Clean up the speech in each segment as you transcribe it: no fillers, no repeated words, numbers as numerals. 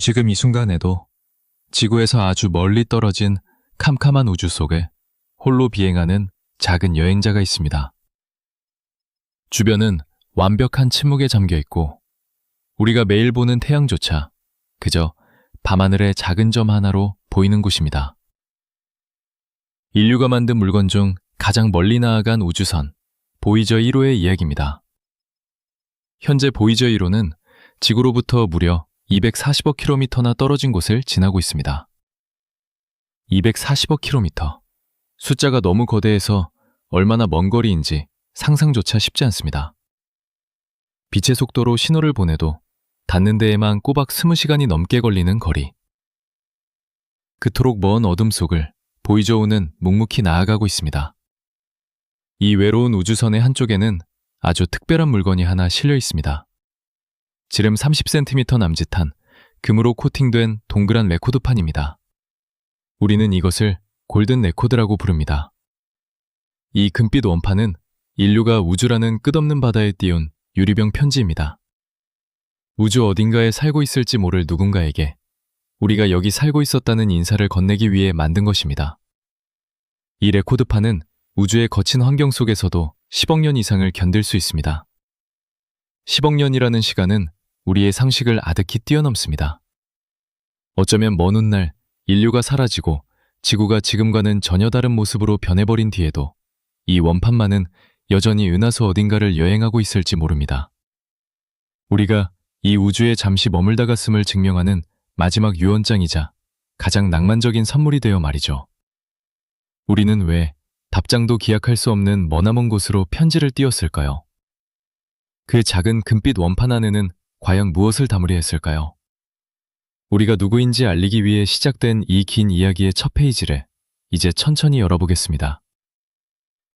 지금 이 순간에도 지구에서 아주 멀리 떨어진 캄캄한 우주 속에 홀로 비행하는 작은 여행자가 있습니다. 주변은 완벽한 침묵에 잠겨 있고 우리가 매일 보는 태양조차 그저 밤하늘의 작은 점 하나로 보이는 곳입니다. 인류가 만든 물건 중 가장 멀리 나아간 우주선 보이저 1호의 이야기입니다. 현재 보이저 1호는 지구로부터 무려 240억 km나 떨어진 곳을 지나고 있습니다. 240억 km. 숫자가 너무 거대해서 얼마나 먼 거리인지 상상조차 쉽지 않습니다. 빛의 속도로 신호를 보내도 닿는 데에만 꼬박 20시간이 넘게 걸리는 거리. 그토록 먼 어둠 속을 보이저 1호는 묵묵히 나아가고 있습니다. 이 외로운 우주선의 한쪽에는 아주 특별한 물건이 하나 실려 있습니다. 지름 30cm 남짓한 금으로 코팅된 동그란 레코드판입니다. 우리는 이것을 골든 레코드라고 부릅니다. 이 금빛 원판은 인류가 우주라는 끝없는 바다에 띄운 유리병 편지입니다. 우주 어딘가에 살고 있을지 모를 누군가에게 우리가 여기 살고 있었다는 인사를 건네기 위해 만든 것입니다. 이 레코드판은 우주의 거친 환경 속에서도 10억 년 이상을 견딜 수 있습니다. 10억 년이라는 시간은 우리의 상식을 아득히 뛰어넘습니다. 어쩌면 먼 훗날 인류가 사라지고 지구가 지금과는 전혀 다른 모습으로 변해버린 뒤에도 이 원판만은 여전히 은하수 어딘가를 여행하고 있을지 모릅니다. 우리가 이 우주에 잠시 머물다 갔음을 증명하는 마지막 유언장이자 가장 낭만적인 선물이 되어 말이죠. 우리는 왜 답장도 기약할 수 없는 머나먼 곳으로 편지를 띄웠을까요? 그 작은 금빛 원판 안에는 과연 무엇을 담으려 했을까요? 우리가 누구인지 알리기 위해 시작된 이 긴 이야기의 첫 페이지를 이제 천천히 열어보겠습니다.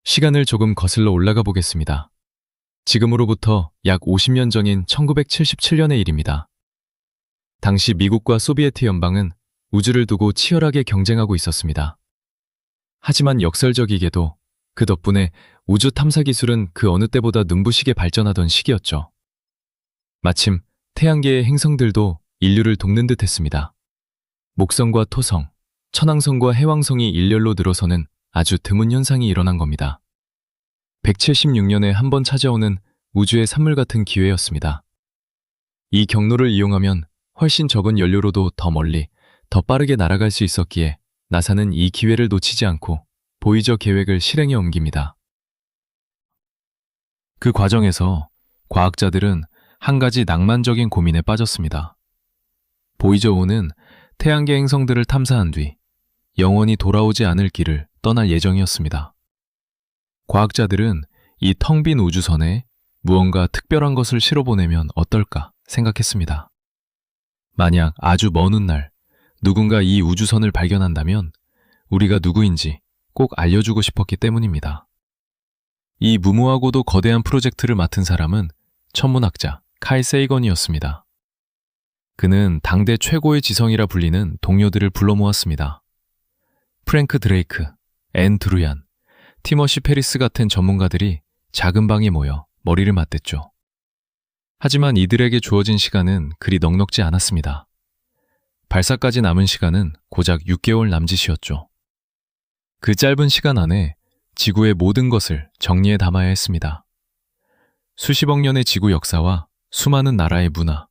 시간을 조금 거슬러 올라가 보겠습니다. 지금으로부터 약 50년 전인 1977년의 일입니다. 당시 미국과 소비에트 연방은 우주를 두고 치열하게 경쟁하고 있었습니다. 하지만 역설적이게도 그 덕분에 우주 탐사 기술은 그 어느 때보다 눈부시게 발전하던 시기였죠. 마침 태양계의 행성들도 인류를 돕는 듯 했습니다. 목성과 토성, 천왕성과 해왕성이 일렬로 늘어서는 아주 드문 현상이 일어난 겁니다. 176년에 한 번 찾아오는 우주의 산물 같은 기회였습니다. 이 경로를 이용하면 훨씬 적은 연료로도 더 멀리, 더 빠르게 날아갈 수 있었기에 나사는 이 기회를 놓치지 않고 보이저 계획을 실행에 옮깁니다. 그 과정에서 과학자들은 한 가지 낭만적인 고민에 빠졌습니다. 보이저 1호는 태양계 행성들을 탐사한 뒤 영원히 돌아오지 않을 길을 떠날 예정이었습니다. 과학자들은 이 텅 빈 우주선에 무언가 특별한 것을 실어보내면 어떨까 생각했습니다. 만약 아주 먼 훗날 누군가 이 우주선을 발견한다면 우리가 누구인지 꼭 알려주고 싶었기 때문입니다. 이 무모하고도 거대한 프로젝트를 맡은 사람은 천문학자 칼 세이건이었습니다. 그는 당대 최고의 지성이라 불리는 동료들을 불러 모았습니다. 프랭크 드레이크, 앤 드루얀, 티머시 페리스 같은 전문가들이 작은 방에 모여 머리를 맞댔죠. 하지만 이들에게 주어진 시간은 그리 넉넉지 않았습니다. 발사까지 남은 시간은 고작 6개월 남짓이었죠. 그 짧은 시간 안에 지구의 모든 것을 정리해 담아야 했습니다. 수십억 년의 지구 역사와 수많은 나라의 문화,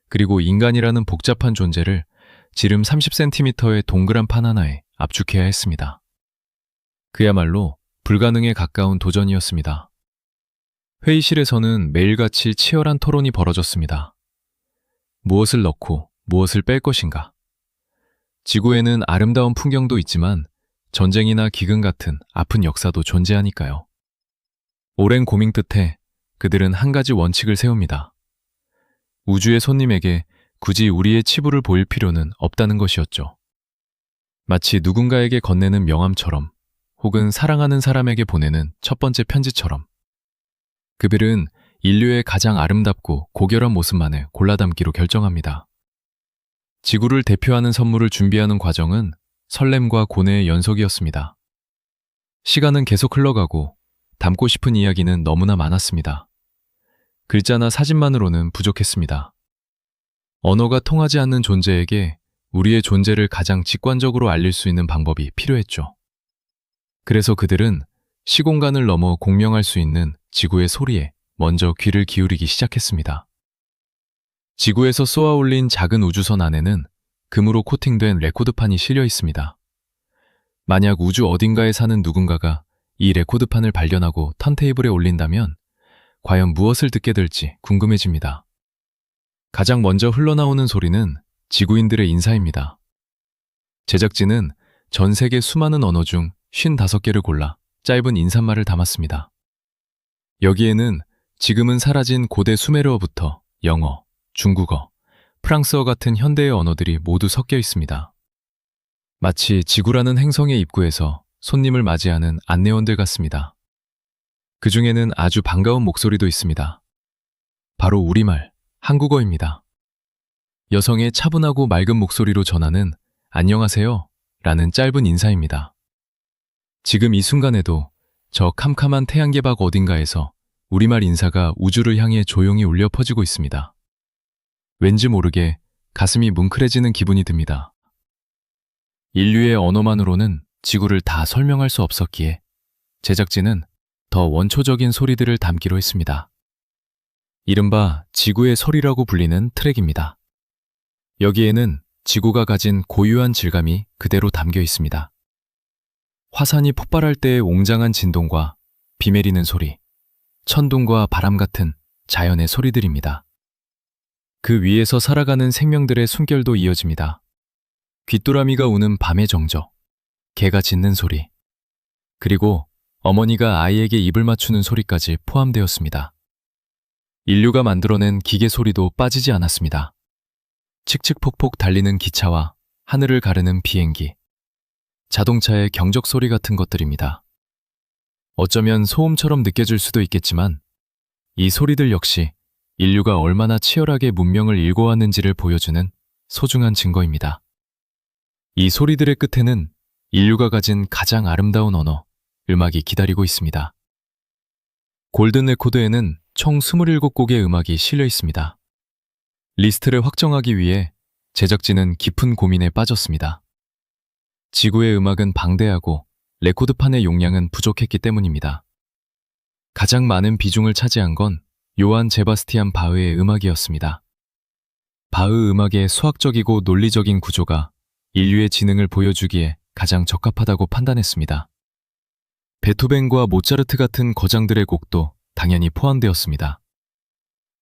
그리고 인간이라는 복잡한 존재를 지름 30cm의 동그란 판 하나에 압축해야 했습니다. 그야말로 불가능에 가까운 도전이었습니다. 회의실에서는 매일같이 치열한 토론이 벌어졌습니다. 무엇을 넣고 무엇을 뺄 것인가? 지구에는 아름다운 풍경도 있지만 전쟁이나 기근 같은 아픈 역사도 존재하니까요. 오랜 고민 끝에 그들은 한 가지 원칙을 세웁니다. 우주의 손님에게 굳이 우리의 치부를 보일 필요는 없다는 것이었죠. 마치 누군가에게 건네는 명함처럼 혹은 사랑하는 사람에게 보내는 첫 번째 편지처럼 그들은 인류의 가장 아름답고 고결한 모습만을 골라 담기로 결정합니다. 지구를 대표하는 선물을 준비하는 과정은 설렘과 고뇌의 연속이었습니다. 시간은 계속 흘러가고 담고 싶은 이야기는 너무나 많았습니다. 글자나 사진만으로는 부족했습니다. 언어가 통하지 않는 존재에게 우리의 존재를 가장 직관적으로 알릴 수 있는 방법이 필요했죠. 그래서 그들은 시공간을 넘어 공명할 수 있는 지구의 소리에 먼저 귀를 기울이기 시작했습니다. 지구에서 쏘아올린 작은 우주선 안에는 금으로 코팅된 레코드판이 실려 있습니다. 만약 우주 어딘가에 사는 누군가가 이 레코드판을 발견하고 턴테이블에 올린다면 과연 무엇을 듣게 될지 궁금해집니다. 가장 먼저 흘러나오는 소리는 지구인들의 인사입니다. 제작진은 전 세계 수많은 언어 중 55개를 골라 짧은 인사말을 담았습니다. 여기에는 지금은 사라진 고대 수메르어부터 영어, 중국어, 프랑스어 같은 현대의 언어들이 모두 섞여 있습니다. 마치 지구라는 행성의 입구에서 손님을 맞이하는 안내원들 같습니다. 그 중에는 아주 반가운 목소리도 있습니다. 바로 우리말, 한국어입니다. 여성의 차분하고 맑은 목소리로 전하는 안녕하세요 라는 짧은 인사입니다. 지금 이 순간에도 저 캄캄한 태양계 밖 어딘가에서 우리말 인사가 우주를 향해 조용히 울려 퍼지고 있습니다. 왠지 모르게 가슴이 뭉클해지는 기분이 듭니다. 인류의 언어만으로는 지구를 다 설명할 수 없었기에 제작진은 더 원초적인 소리들을 담기로 했습니다. 이른바 지구의 소리라고 불리는 트랙입니다. 여기에는 지구가 가진 고유한 질감이 그대로 담겨 있습니다. 화산이 폭발할 때의 웅장한 진동과 비 내리는 소리, 천둥과 바람 같은 자연의 소리들입니다. 그 위에서 살아가는 생명들의 숨결도 이어집니다. 귀뚜라미가 우는 밤의 정적, 개가 짖는 소리, 그리고 어머니가 아이에게 입을 맞추는 소리까지 포함되었습니다. 인류가 만들어낸 기계 소리도 빠지지 않았습니다. 칙칙폭폭 달리는 기차와 하늘을 가르는 비행기, 자동차의 경적 소리 같은 것들입니다. 어쩌면 소음처럼 느껴질 수도 있겠지만 이 소리들 역시 인류가 얼마나 치열하게 문명을 일궈왔는지를 보여주는 소중한 증거입니다. 이 소리들의 끝에는 인류가 가진 가장 아름다운 언어, 음악이 기다리고 있습니다. 골든 레코드에는 총 27곡의 음악이 실려 있습니다. 리스트를 확정하기 위해 제작진은 깊은 고민에 빠졌습니다. 지구의 음악은 방대하고 레코드판의 용량은 부족했기 때문입니다. 가장 많은 비중을 차지한 건 요한 제바스티안 바흐의 음악이었습니다. 바흐 음악의 수학적이고 논리적인 구조가 인류의 지능을 보여주기에 가장 적합하다고 판단했습니다. 베토벤과 모차르트 같은 거장들의 곡도 당연히 포함되었습니다.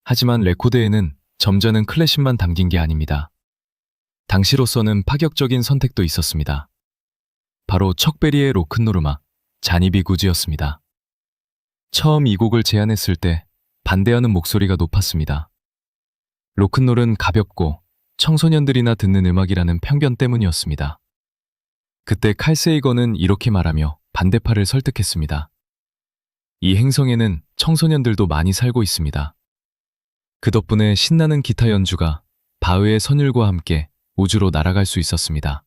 하지만 레코드에는 점잖은 클래식만 담긴 게 아닙니다. 당시로서는 파격적인 선택도 있었습니다. 바로 척베리의 로큰롤 음악, 잔이비 구즈였습니다. 처음 이 곡을 제안했을 때 반대하는 목소리가 높았습니다. 로큰롤은 가볍고 청소년들이나 듣는 음악이라는 편견 때문이었습니다. 그때 칼 세이건은 이렇게 말하며 반대파를 설득했습니다. 이 행성에는 청소년들도 많이 살고 있습니다. 그 덕분에 신나는 기타 연주가 바흐의 선율과 함께 우주로 날아갈 수 있었습니다.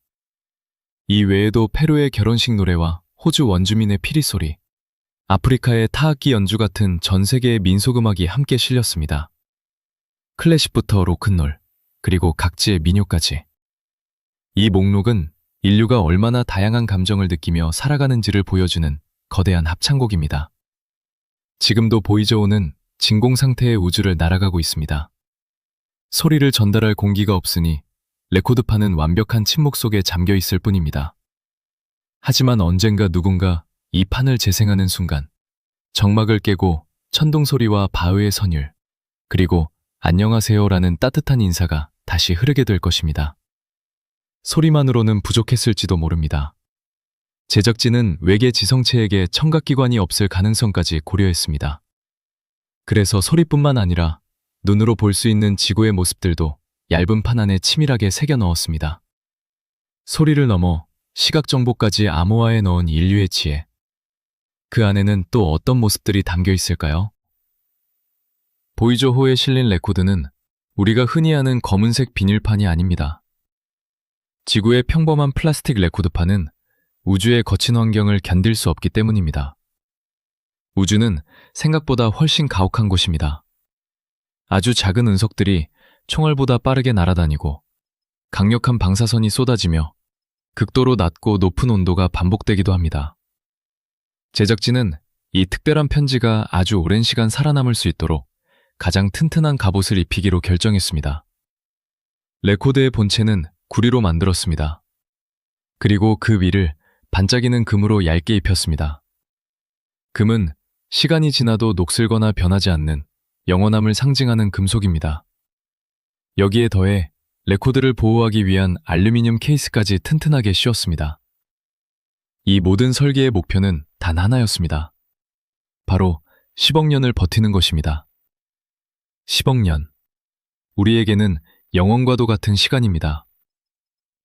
이 외에도 페루의 결혼식 노래와 호주 원주민의 피리 소리, 아프리카의 타악기 연주 같은 전 세계의 민속음악이 함께 실렸습니다. 클래식부터 로큰롤, 그리고 각지의 민요까지. 이 목록은 인류가 얼마나 다양한 감정을 느끼며 살아가는지를 보여주는 거대한 합창곡입니다. 지금도 보이저5는 진공 상태의 우주를 날아가고 있습니다. 소리를 전달할 공기가 없으니 레코드판은 완벽한 침묵 속에 잠겨 있을 뿐입니다. 하지만 언젠가 누군가 이 판을 재생하는 순간 정막을 깨고 천둥소리와 바흐의 선율, 그리고 안녕하세요라는 따뜻한 인사가 다시 흐르게 될 것입니다. 소리만으로는 부족했을지도 모릅니다. 제작진은 외계 지성체에게 청각기관이 없을 가능성까지 고려했습니다. 그래서 소리뿐만 아니라 눈으로 볼 수 있는 지구의 모습들도 얇은 판 안에 치밀하게 새겨 넣었습니다. 소리를 넘어 시각 정보까지 암호화해 넣은 인류의 지혜. 그 안에는 또 어떤 모습들이 담겨 있을까요? 보이저5에 실린 레코드는 우리가 흔히 아는 검은색 비닐판이 아닙니다. 지구의 평범한 플라스틱 레코드판은 우주의 거친 환경을 견딜 수 없기 때문입니다. 우주는 생각보다 훨씬 가혹한 곳입니다. 아주 작은 운석들이 총알보다 빠르게 날아다니고 강력한 방사선이 쏟아지며 극도로 낮고 높은 온도가 반복되기도 합니다. 제작진은 이 특별한 편지가 아주 오랜 시간 살아남을 수 있도록 가장 튼튼한 갑옷을 입히기로 결정했습니다. 레코드의 본체는 구리로 만들었습니다. 그리고 그 위를 반짝이는 금으로 얇게 입혔습니다. 금은 시간이 지나도 녹슬거나 변하지 않는 영원함을 상징하는 금속입니다. 여기에 더해 레코드를 보호하기 위한 알루미늄 케이스까지 튼튼하게 씌웠습니다. 이 모든 설계의 목표는 단 하나였습니다. 바로 10억 년을 버티는 것입니다. 10억 년. 우리에게는 영원과도 같은 시간입니다.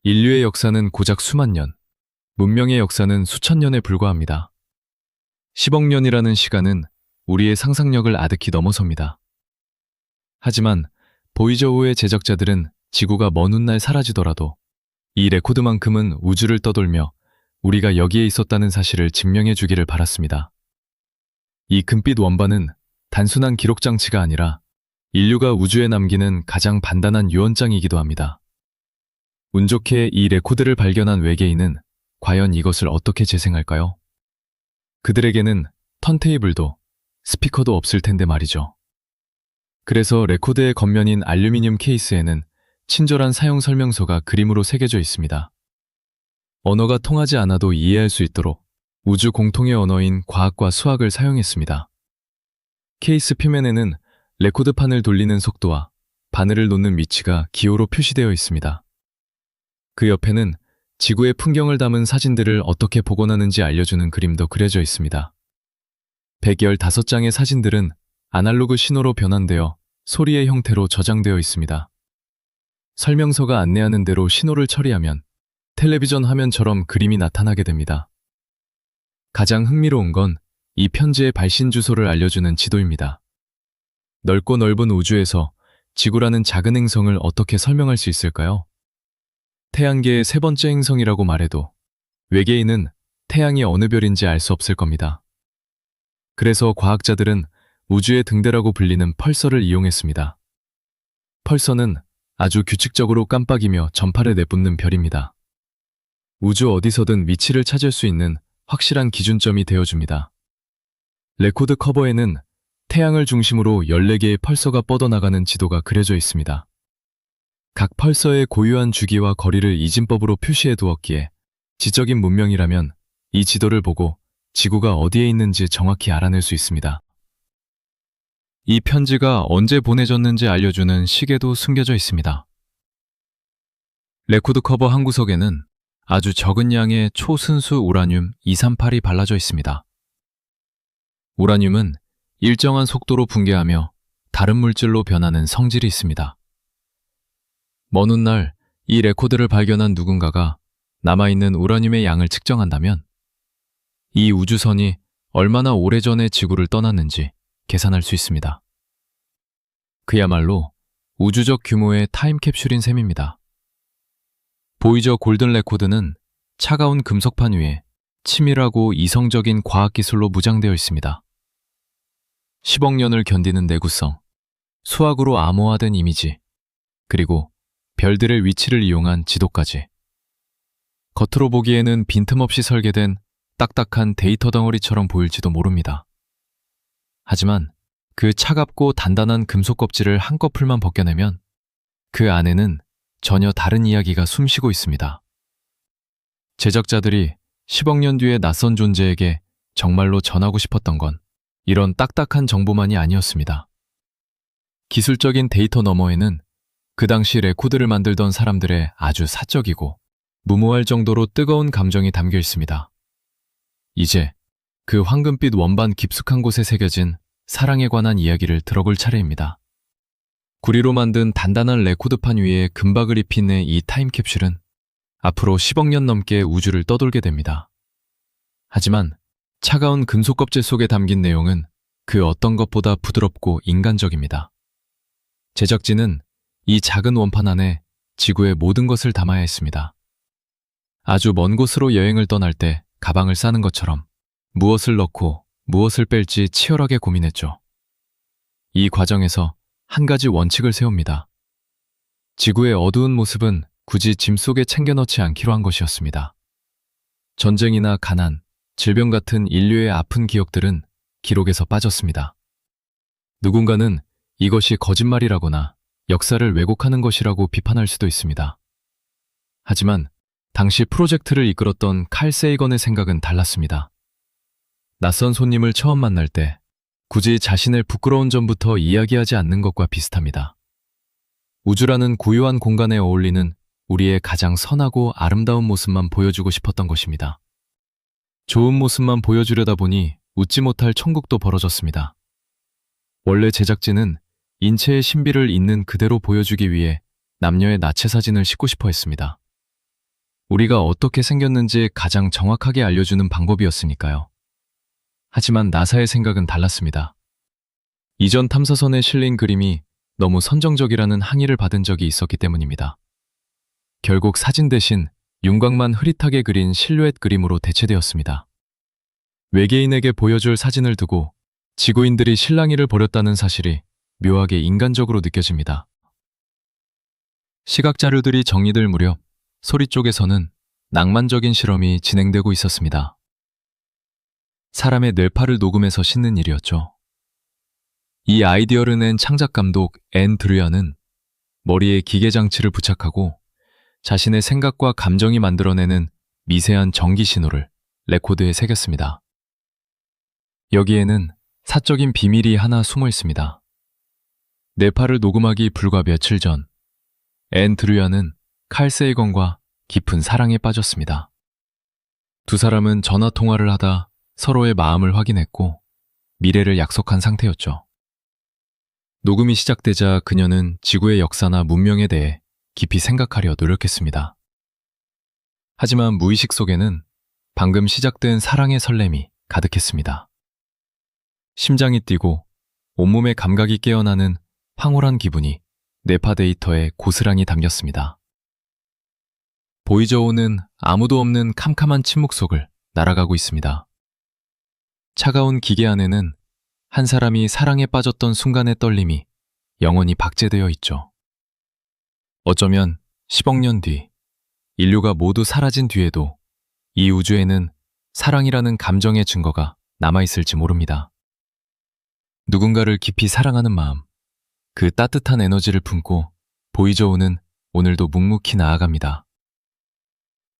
인류의 역사는 고작 수만 년, 문명의 역사는 수천 년에 불과합니다. 10억 년이라는 시간은 우리의 상상력을 아득히 넘어섭니다. 하지만 보이저우의 제작자들은 지구가 먼 훗날 사라지더라도 이 레코드만큼은 우주를 떠돌며 우리가 여기에 있었다는 사실을 증명해 주기를 바랐습니다. 이 금빛 원반은 단순한 기록 장치가 아니라 인류가 우주에 남기는 가장 단단한 유언장이기도 합니다. 운 좋게 이 레코드를 발견한 외계인은 과연 이것을 어떻게 재생할까요? 그들에게는 턴테이블도 스피커도 없을 텐데 말이죠. 그래서 레코드의 겉면인 알루미늄 케이스에는 친절한 사용 설명서가 그림으로 새겨져 있습니다. 언어가 통하지 않아도 이해할 수 있도록 우주 공통의 언어인 과학과 수학을 사용했습니다. 케이스 표면에는 레코드판을 돌리는 속도와 바늘을 놓는 위치가 기호로 표시되어 있습니다. 그 옆에는 지구의 풍경을 담은 사진들을 어떻게 복원하는지 알려주는 그림도 그려져 있습니다. 115장의 사진들은 아날로그 신호로 변환되어 소리의 형태로 저장되어 있습니다. 설명서가 안내하는 대로 신호를 처리하면 텔레비전 화면처럼 그림이 나타나게 됩니다. 가장 흥미로운 건 이 편지의 발신 주소를 알려주는 지도입니다. 넓고 넓은 우주에서 지구라는 작은 행성을 어떻게 설명할 수 있을까요? 태양계의 세 번째 행성이라고 말해도 외계인은 태양이 어느 별인지 알 수 없을 겁니다. 그래서 과학자들은 우주의 등대라고 불리는 펄서를 이용했습니다. 펄서는 아주 규칙적으로 깜빡이며 전파를 내뿜는 별입니다. 우주 어디서든 위치를 찾을 수 있는 확실한 기준점이 되어줍니다. 레코드 커버에는 태양을 중심으로 14개의 펄서가 뻗어나가는 지도가 그려져 있습니다. 각 펄서의 고유한 주기와 거리를 이진법으로 표시해 두었기에 지적인 문명이라면 이 지도를 보고 지구가 어디에 있는지 정확히 알아낼 수 있습니다. 이 편지가 언제 보내졌는지 알려주는 시계도 숨겨져 있습니다. 레코드 커버 한 구석에는 아주 적은 양의 초순수 우라늄 238이 발라져 있습니다. 우라늄은 일정한 속도로 붕괴하며 다른 물질로 변하는 성질이 있습니다. 먼 훗날 이 레코드를 발견한 누군가가 남아있는 우라늄의 양을 측정한다면 이 우주선이 얼마나 오래전에 지구를 떠났는지 계산할 수 있습니다. 그야말로 우주적 규모의 타임캡슐인 셈입니다. 보이저 골든 레코드는 차가운 금속판 위에 치밀하고 이성적인 과학기술로 무장되어 있습니다. 10억 년을 견디는 내구성, 수학으로 암호화된 이미지, 그리고 별들의 위치를 이용한 지도까지. 겉으로 보기에는 빈틈없이 설계된 딱딱한 데이터 덩어리처럼 보일지도 모릅니다. 하지만 그 차갑고 단단한 금속 껍질을 한꺼풀만 벗겨내면 그 안에는 전혀 다른 이야기가 숨쉬고 있습니다. 제작자들이 10억 년 뒤의 낯선 존재에게 정말로 전하고 싶었던 건 이런 딱딱한 정보만이 아니었습니다. 기술적인 데이터 너머에는 그 당시 레코드를 만들던 사람들의 아주 사적이고 무모할 정도로 뜨거운 감정이 담겨 있습니다. 이제 그 황금빛 원반 깊숙한 곳에 새겨진 사랑에 관한 이야기를 들어볼 차례입니다. 구리로 만든 단단한 레코드판 위에 금박을 입힌 이 타임캡슐은 앞으로 10억 년 넘게 우주를 떠돌게 됩니다. 하지만 차가운 금속 껍질 속에 담긴 내용은 그 어떤 것보다 부드럽고 인간적입니다. 제작진은 이 작은 원판 안에 지구의 모든 것을 담아야 했습니다. 아주 먼 곳으로 여행을 떠날 때 가방을 싸는 것처럼 무엇을 넣고 무엇을 뺄지 치열하게 고민했죠. 이 과정에서 한 가지 원칙을 세웁니다. 지구의 어두운 모습은 굳이 짐 속에 챙겨 넣지 않기로 한 것이었습니다. 전쟁이나 가난, 질병 같은 인류의 아픈 기억들은 기록에서 빠졌습니다. 누군가는 이것이 거짓말이라거나 역사를 왜곡하는 것이라고 비판할 수도 있습니다. 하지만 당시 프로젝트를 이끌었던 칼 세이건의 생각은 달랐습니다. 낯선 손님을 처음 만날 때 굳이 자신의 부끄러운 점부터 이야기하지 않는 것과 비슷합니다. 우주라는 고요한 공간에 어울리는 우리의 가장 선하고 아름다운 모습만 보여주고 싶었던 것입니다. 좋은 모습만 보여주려다 보니 웃지 못할 천국도 벌어졌습니다. 원래 제작진은 인체의 신비를 있는 그대로 보여주기 위해 남녀의 나체 사진을 싣고 싶어 했습니다. 우리가 어떻게 생겼는지 가장 정확하게 알려주는 방법이었으니까요. 하지만 나사의 생각은 달랐습니다. 이전 탐사선에 실린 그림이 너무 선정적이라는 항의를 받은 적이 있었기 때문입니다. 결국 사진 대신 윤곽만 흐릿하게 그린 실루엣 그림으로 대체되었습니다. 외계인에게 보여줄 사진을 두고 지구인들이 실랑이를 벌였다는 사실이 묘하게 인간적으로 느껴집니다. 시각 자료들이 정리될 무렵 소리 쪽에서는 낭만적인 실험이 진행되고 있었습니다. 사람의 뇌파를 녹음해서 싣는 일이었죠. 이 아이디어를 낸 창작 감독 앤 드류아는 머리에 기계 장치를 부착하고 자신의 생각과 감정이 만들어내는 미세한 전기 신호를 레코드에 새겼습니다. 여기에는 사적인 비밀이 하나 숨어 있습니다. 뇌파를 녹음하기 불과 며칠 전, 앤 드류아는 칼 세이건과 깊은 사랑에 빠졌습니다. 두 사람은 전화 통화를 하다 서로의 마음을 확인했고 미래를 약속한 상태였죠. 녹음이 시작되자 그녀는 지구의 역사나 문명에 대해 깊이 생각하려 노력했습니다. 하지만 무의식 속에는 방금 시작된 사랑의 설렘이 가득했습니다. 심장이 뛰고 온몸의 감각이 깨어나는 황홀한 기분이 뇌파 데이터에 고스란히 담겼습니다. 보이저우는 아무도 없는 캄캄한 침묵 속을 날아가고 있습니다. 차가운 기계 안에는 한 사람이 사랑에 빠졌던 순간의 떨림이 영원히 박제되어 있죠. 어쩌면 10억 년 뒤, 인류가 모두 사라진 뒤에도 이 우주에는 사랑이라는 감정의 증거가 남아있을지 모릅니다. 누군가를 깊이 사랑하는 마음, 그 따뜻한 에너지를 품고 보이저우는 오늘도 묵묵히 나아갑니다.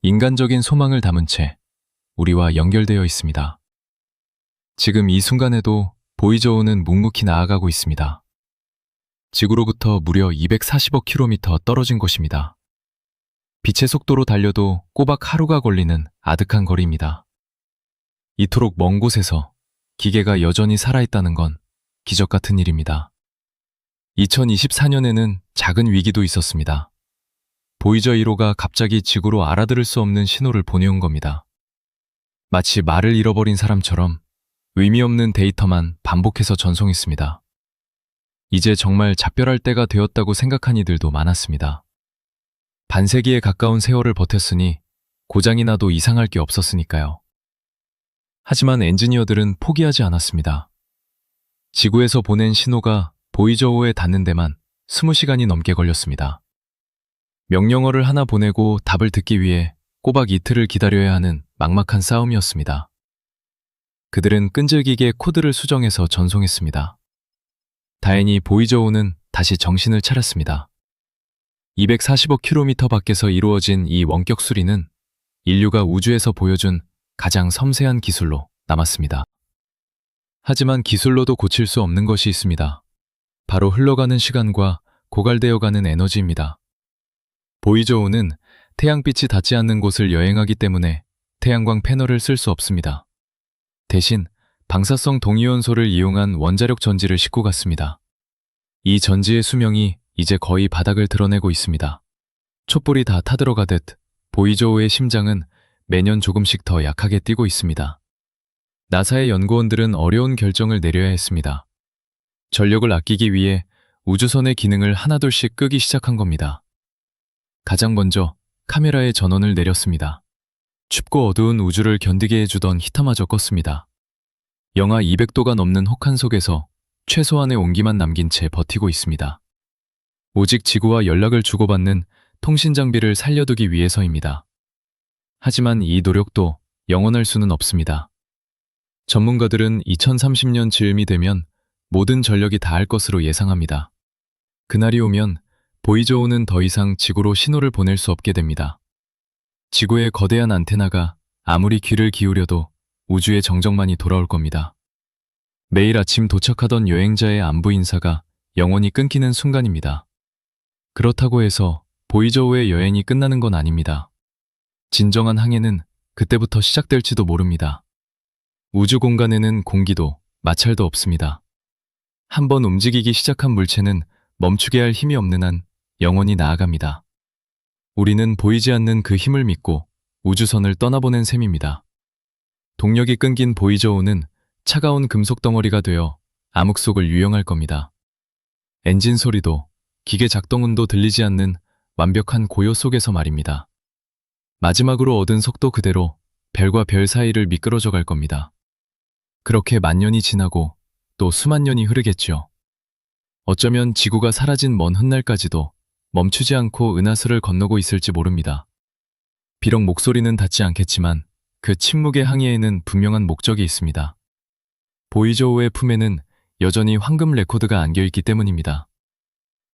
인간적인 소망을 담은 채 우리와 연결되어 있습니다. 지금 이 순간에도 보이저우는 묵묵히 나아가고 있습니다. 지구로부터 무려 240억 킬로미터 떨어진 곳입니다. 빛의 속도로 달려도 꼬박 하루가 걸리는 아득한 거리입니다. 이토록 먼 곳에서 기계가 여전히 살아있다는 건 기적 같은 일입니다. 2024년에는 작은 위기도 있었습니다. 보이저 1호가 갑자기 지구로 알아들을 수 없는 신호를 보내온 겁니다. 마치 말을 잃어버린 사람처럼 의미 없는 데이터만 반복해서 전송했습니다. 이제 정말 작별할 때가 되었다고 생각한 이들도 많았습니다. 반세기에 가까운 세월을 버텼으니 고장이 나도 이상할 게 없었으니까요. 하지만 엔지니어들은 포기하지 않았습니다. 지구에서 보낸 신호가 보이저호에 닿는 데만 20시간이 넘게 걸렸습니다. 명령어를 하나 보내고 답을 듣기 위해 꼬박 이틀을 기다려야 하는 막막한 싸움이었습니다. 그들은 끈질기게 코드를 수정해서 전송했습니다. 다행히 보이저호는 다시 정신을 차렸습니다. 240억 킬로미터 밖에서 이루어진 이 원격 수리는 인류가 우주에서 보여준 가장 섬세한 기술로 남았습니다. 하지만 기술로도 고칠 수 없는 것이 있습니다. 바로 흘러가는 시간과 고갈되어가는 에너지입니다. 보이저호는 태양빛이 닿지 않는 곳을 여행하기 때문에 태양광 패널을 쓸 수 없습니다. 대신 방사성 동위원소를 이용한 원자력 전지를 싣고 갔습니다. 이 전지의 수명이 이제 거의 바닥을 드러내고 있습니다. 촛불이 다 타들어가듯 보이저호의 심장은 매년 조금씩 더 약하게 뛰고 있습니다. 나사의 연구원들은 어려운 결정을 내려야 했습니다. 전력을 아끼기 위해 우주선의 기능을 하나둘씩 끄기 시작한 겁니다. 가장 먼저 카메라의 전원을 내렸습니다. 춥고 어두운 우주를 견디게 해주던 히터마저 껐습니다. 영하 200도가 넘는 혹한 속에서 최소한의 온기만 남긴 채 버티고 있습니다. 오직 지구와 연락을 주고받는 통신 장비를 살려두기 위해서입니다. 하지만 이 노력도 영원할 수는 없습니다. 전문가들은 2030년 즈음이 되면 모든 전력이 닿을 것으로 예상합니다. 그날이 오면 보이저5는 더 이상 지구로 신호를 보낼 수 없게 됩니다. 지구의 거대한 안테나가 아무리 귀를 기울여도 우주의 정적만이 돌아올 겁니다. 매일 아침 도착하던 여행자의 안부 인사가 영원히 끊기는 순간입니다. 그렇다고 해서 보이저5의 여행이 끝나는 건 아닙니다. 진정한 항해는 그때부터 시작될지도 모릅니다. 우주 공간에는 공기도, 마찰도 없습니다. 한번 움직이기 시작한 물체는 멈추게 할 힘이 없는 한 영원히 나아갑니다. 우리는 보이지 않는 그 힘을 믿고 우주선을 떠나보낸 셈입니다. 동력이 끊긴 보이저5는 차가운 금속 덩어리가 되어 암흑 속을 유영할 겁니다. 엔진 소리도 기계 작동음도 들리지 않는 완벽한 고요 속에서 말입니다. 마지막으로 얻은 속도 그대로 별과 별 사이를 미끄러져 갈 겁니다. 그렇게 만년이 지나고 또 수만 년이 흐르겠죠. 어쩌면 지구가 사라진 먼 훗날까지도 멈추지 않고 은하수를 건너고 있을지 모릅니다. 비록 목소리는 닿지 않겠지만 그 침묵의 항해에는 분명한 목적이 있습니다. 보이저5의 품에는 여전히 황금 레코드가 안겨있기 때문입니다.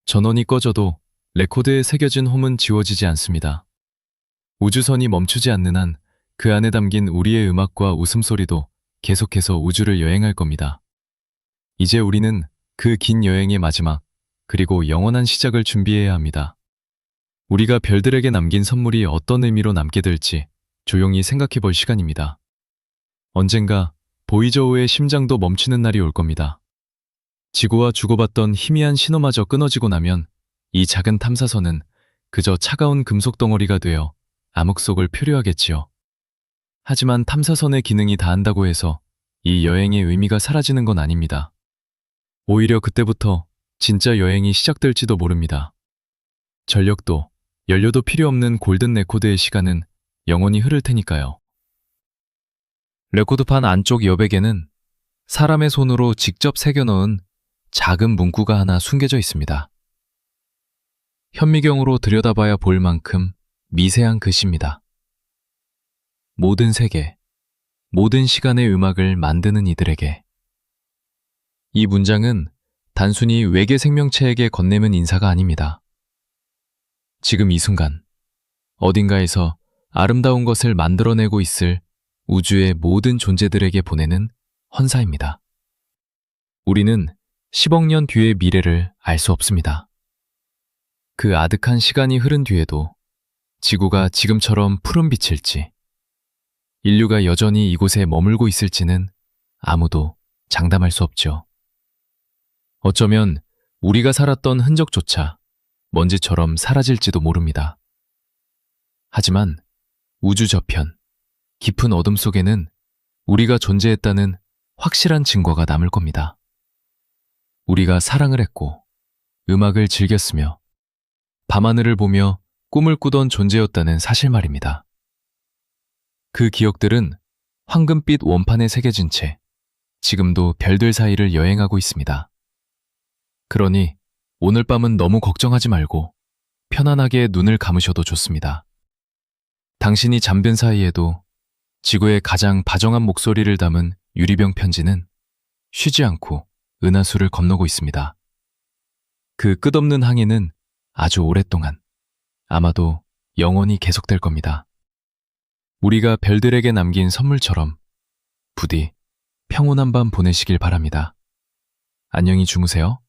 전원이 꺼져도 레코드에 새겨진 홈은 지워지지 않습니다. 우주선이 멈추지 않는 한 그 안에 담긴 우리의 음악과 웃음소리도 계속해서 우주를 여행할 겁니다. 이제 우리는 그 긴 여행의 마지막, 그리고 영원한 시작을 준비해야 합니다. 우리가 별들에게 남긴 선물이 어떤 의미로 남게 될지 조용히 생각해 볼 시간입니다. 언젠가 보이저5의 심장도 멈추는 날이 올 겁니다. 지구와 주고받던 희미한 신호마저 끊어지고 나면 이 작은 탐사선은 그저 차가운 금속 덩어리가 되어 암흑 속을 표류하겠지요. 하지만 탐사선의 기능이 다한다고 해서 이 여행의 의미가 사라지는 건 아닙니다. 오히려 그때부터 진짜 여행이 시작될지도 모릅니다. 전력도, 연료도 필요 없는 골든 레코드의 시간은 영원히 흐를 테니까요. 레코드판 안쪽 여백에는 사람의 손으로 직접 새겨넣은 작은 문구가 하나 숨겨져 있습니다. 현미경으로 들여다봐야 볼 만큼 미세한 글씨입니다. 모든 세계, 모든 시간의 음악을 만드는 이들에게. 이 문장은 단순히 외계 생명체에게 건네는 인사가 아닙니다. 지금 이 순간, 어딘가에서 아름다운 것을 만들어내고 있을 우주의 모든 존재들에게 보내는 헌사입니다. 우리는 10억 년 뒤의 미래를 알 수 없습니다. 그 아득한 시간이 흐른 뒤에도 지구가 지금처럼 푸른빛일지, 인류가 여전히 이곳에 머물고 있을지는 아무도 장담할 수 없죠. 어쩌면 우리가 살았던 흔적조차 먼지처럼 사라질지도 모릅니다. 하지만 우주 저편, 깊은 어둠 속에는 우리가 존재했다는 확실한 증거가 남을 겁니다. 우리가 사랑을 했고, 음악을 즐겼으며, 밤하늘을 보며 꿈을 꾸던 존재였다는 사실 말입니다. 그 기억들은 황금빛 원판에 새겨진 채 지금도 별들 사이를 여행하고 있습니다. 그러니 오늘 밤은 너무 걱정하지 말고 편안하게 눈을 감으셔도 좋습니다. 당신이 잠든 사이에도 지구의 가장 다정한 목소리를 담은 유리병 편지는 쉬지 않고 은하수를 건너고 있습니다. 그 끝없는 항해는 아주 오랫동안, 아마도 영원히 계속될 겁니다. 우리가 별들에게 남긴 선물처럼 부디 평온한 밤 보내시길 바랍니다. 안녕히 주무세요.